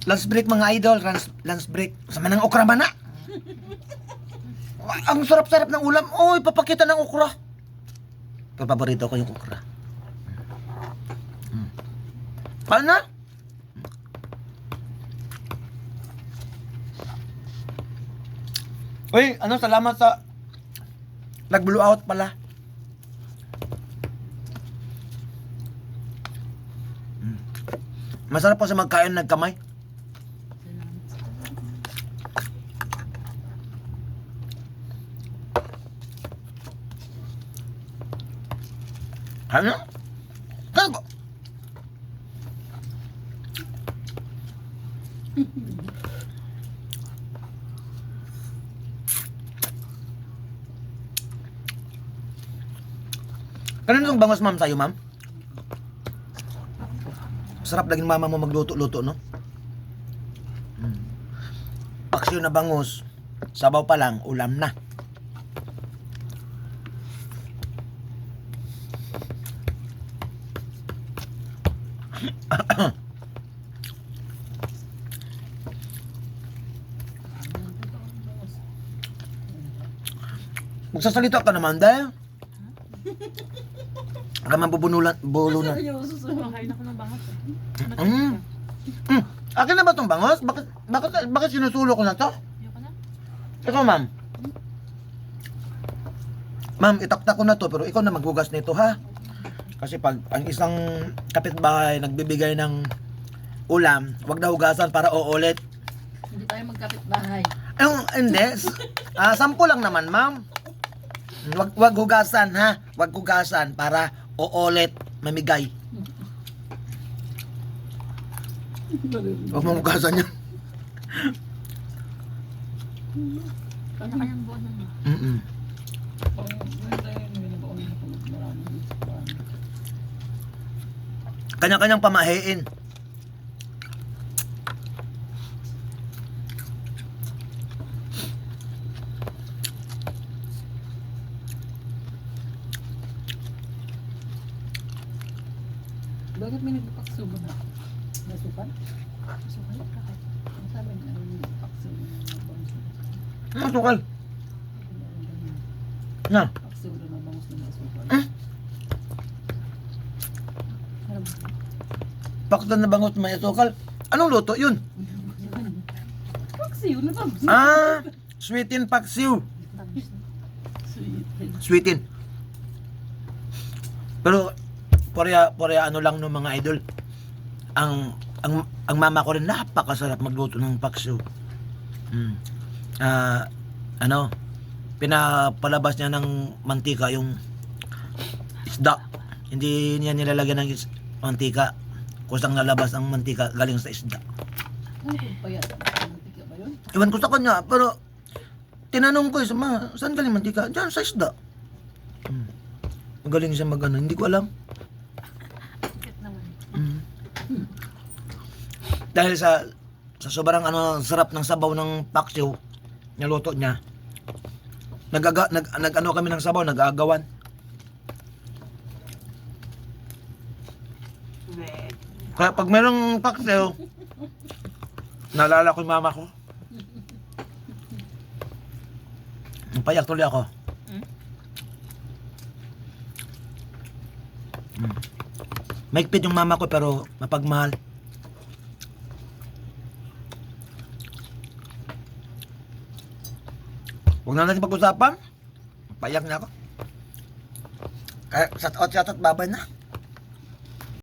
Lunch break mga idol, lunch break. Sama ng okra ba na? Ang sarap-sarap ng ulam. Oy, papakita ng okra. Pero paborito ko yung okra. Paano na? Uy, ano, salamat sa nag-blow out pala. Masarap po sa magkain nagkamay. Ano? Ano ba? Ganun yung bangos, ma'am, sa'yo, ma'am? Sarap laging mama mo magluto-luto, no? Paksiw na bangus, sabaw pa lang, ulam na. Magsasalita ka naman, dahil. Ka mabubunulan, bulunan. Makain ako ng bangot. Akin na ba tong bangos? Bakit sinusulo ko na to? Ayoko na. Ikaw, ma'am. Ma'am, itaktak ko na to, pero ikaw na maghugas nito, ha? Kasi pag ang isang kapitbahay nagbibigay ng ulam, wag na hugasan para uulit. Hindi tayo magkapit bahay. Hindi. Sample lang naman, ma'am. Wag hugasan, ha? Wag hugasan para uulit mamigay. Huwag mo hugasan yan. Kanya-kanyang buwan naman. Kanya-kanyang pamahiin. Bakit may nagpapaksubo na? Nasukan? Nasukan? Bakit? Ang sabi na nagpapaksubo na Masukal. Na. paksubo na bangus na nasukan. Paktan na bangot may asukal. Anong luto yun? Paksiw na bangus. Sweetin paksiw. Sweetin. Pero Porya ano lang no mga idol. Ang mama ko rin napakasarap magluto ng paksiw. Pinapalabas niya ng mantika yung isda. Hindi niya nilalagyan ng mantika. Kusang lalabas ang mantika galing sa isda. Ano kung payat? Mantika ba yun? Iwan ko sa kanya, pero tinanong ko saan galing mantika? Diyan sa isda. Magaling siya mag-ano, hindi ko alam. Bakit naman? Dahil sa sobrang sarap ng sabaw ng paksiw, niluto niya. Nag-ano kami ng sabaw, nag-aagawan. Kaya pag merong paksiw, naalala ko yung mama ko. Payak tuloy ako. Maigpit yung mama ko pero mapagmahal. Huwag na natin pag-usapan. Payak na ako. Kaya, shout out, babay na.